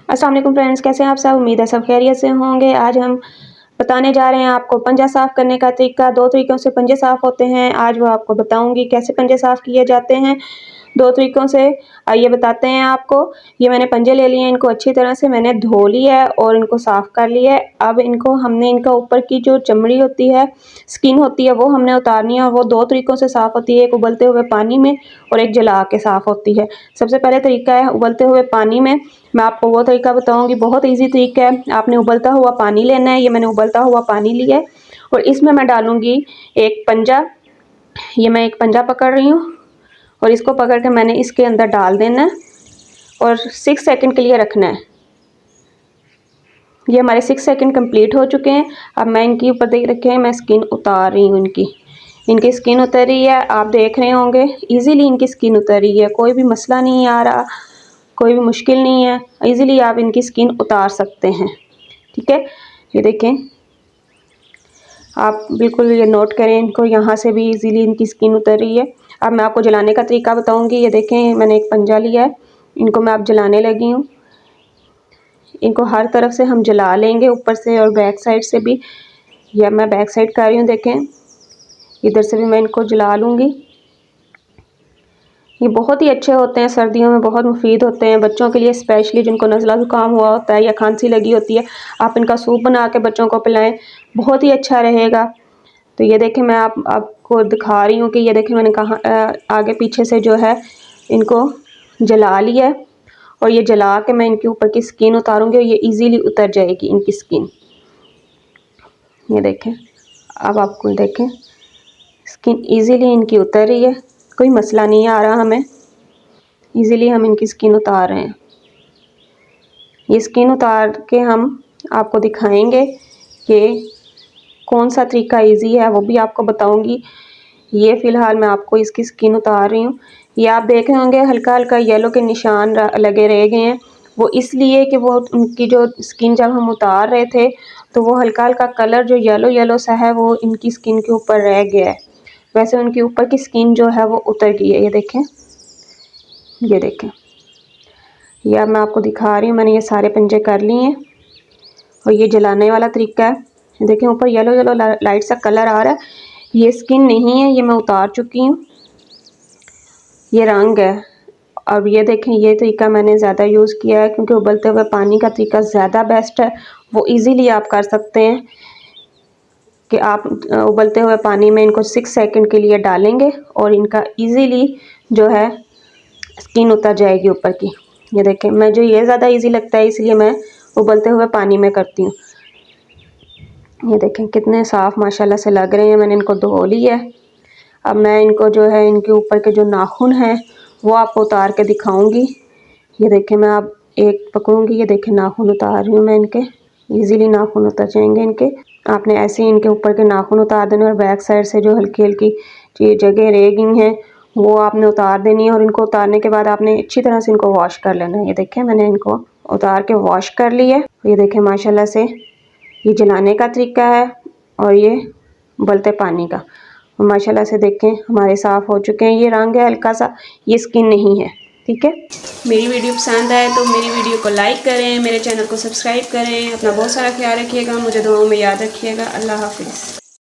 अस्सलाम वालेकुम फ्रेंड्स, कैसे हैं आप सब। उम्मीद है सब खैरियत से होंगे। आज हम बताने जा रहे हैं आपको पंजा साफ़ करने का तरीका। 2 तरीक़ों से पंजे साफ़ होते हैं। आज वो आपको बताऊंगी कैसे पंजे साफ़ किए जाते हैं 2 तरीक़ों से। आइए बताते हैं आपको। ये मैंने पंजे ले लिए हैं, इनको अच्छी तरह से मैंने धो लिया है और इनको साफ़ कर लिया है। अब इनको हमने इनका ऊपर की जो चमड़ी होती है, स्किन होती है, वो हमने उतारनी है। और वो 2 तरीक़ों से साफ़ होती है, एक उबलते हुए पानी में और एक जला के साफ़ होती है। सबसे पहले तरीका है उबलते हुए पानी में। मैं आपको वो तरीका बताऊंगी, बहुत इजी तरीका है। आपने उबलता हुआ पानी लेना है। ये मैंने उबलता हुआ पानी लिया है और इसमें मैं डालूंगी एक पंजा। ये मैं एक पंजा पकड़ रही हूँ और इसको पकड़ के मैंने इसके अंदर डाल देना है और 6 सेकंड के लिए रखना है। ये हमारे 6 सेकंड कंप्लीट हो चुके हैं। अब मैं इनके ऊपर देख रखे हैं, मैं स्किन उतार रही हूँ। इनकी स्किन उतर रही है, आप देख रहे होंगे। इजीली इनकी स्किन उतर रही है, कोई भी मसला नहीं आ रहा, कोई भी मुश्किल नहीं है। इजीली आप इनकी स्किन उतार सकते हैं। ठीक है, ये देखें, आप बिल्कुल ये नोट करें इनको। यहाँ से भी इजीली इनकी स्किन उतर रही है। अब मैं आपको जलाने का तरीका बताऊंगी। ये देखें, मैंने एक पंजा लिया है, इनको मैं अब जलाने लगी हूँ। इनको हर तरफ से हम जला लेंगे, ऊपर से और बैक साइड से भी। या मैं बैक साइड कर रही हूँ, देखें, इधर से भी मैं इनको जला लूँगी। ये बहुत ही अच्छे होते हैं, सर्दियों में बहुत मुफीद होते हैं बच्चों के लिए, स्पेशली जिनको नज़ला ज़ुकाम हुआ होता है या खांसी लगी होती है। आप इनका सूप बना के बच्चों को पिलाएं, बहुत ही अच्छा रहेगा। तो ये देखें, मैं आपको दिखा रही हूँ कि ये देखें, मैंने कहा आगे पीछे से जो है इनको जला लिया है और ये जला के मैं इनके ऊपर की स्किन उतारूँगी और ये ईज़िली उतर जाएगी इनकी स्किन। ये देखें, अब आपको देखें स्किन ईज़िली इनकी उतर रही है, कोई मसला नहीं आ रहा हमें। इजीली हम इनकी स्किन उतार रहे हैं। ये स्किन उतार के हम आपको दिखाएंगे कि कौन सा तरीका इजी है, वो भी आपको बताऊंगी। ये फ़िलहाल मैं आपको इसकी स्किन उतार रही हूँ। ये आप देख रहे होंगे हल्का हल्का येलो के निशान लगे रह गए हैं। वो इसलिए कि वो उनकी जो स्किन जब हम उतार रहे थे तो वो हल्का हल्का कलर जो येलो येलो सा है वो इनकी स्किन के ऊपर रह गया है। वैसे उनके ऊपर की स्किन जो है वो उतर गई है। ये देखें, ये देखें, ये अब मैं आपको दिखा रही हूँ। मैंने ये सारे पंजे कर लिए हैं और ये जलाने वाला तरीका है। देखें, ऊपर येलो येलो लाइट सा कलर आ रहा है, ये स्किन नहीं है, ये मैं उतार चुकी हूँ, ये रंग है। अब ये देखें, ये तरीका मैंने ज़्यादा यूज़ किया है क्योंकि उबलते हुए पानी का तरीका ज़्यादा बेस्ट है। वो इजीली आप कर सकते हैं कि आप उबलते हुए पानी में इनको 6 सेकंड के लिए डालेंगे और इनका इजीली जो है स्किन उतर जाएगी ऊपर की। ये देखें, मैं जो ये ज़्यादा इजी लगता है इसलिए मैं उबलते हुए पानी में करती हूँ। ये देखें कितने साफ़ माशाल्लाह से लग रहे हैं। मैंने इनको धो लिया है। अब मैं इनको जो है इनके ऊपर के जो नाखून हैं वो आपको उतार के दिखाऊंगी। ये देखें, मैं अब एक पकड़ूंगी, ये देखें नाखून उतार रही हूँ मैं इनके। ईज़िली नाखून उतर जाएंगे इनके। आपने ऐसे ही इनके ऊपर के नाखून उतार देने और बैक साइड से जो हल्की हल्की जगह रह गई हैं वो आपने उतार देनी है। और इनको उतारने के बाद आपने अच्छी तरह से इनको वॉश कर लेना है। ये देखें, मैंने इनको उतार के वॉश कर लिया। ये देखें माशाल्लाह से, ये जलाने का तरीका है और ये उबलते पानी का। और माशाल्लाह से देखें हमारे साफ़ हो चुके हैं। ये रंग है हल्का सा, ये स्किन नहीं है। ठीक है, मेरी वीडियो पसंद आए तो मेरी वीडियो को लाइक करें, मेरे चैनल को सब्सक्राइब करें। अपना बहुत सारा ख्याल रखिएगा, मुझे दुआओं में याद रखिएगा। अल्लाह हाफिज़।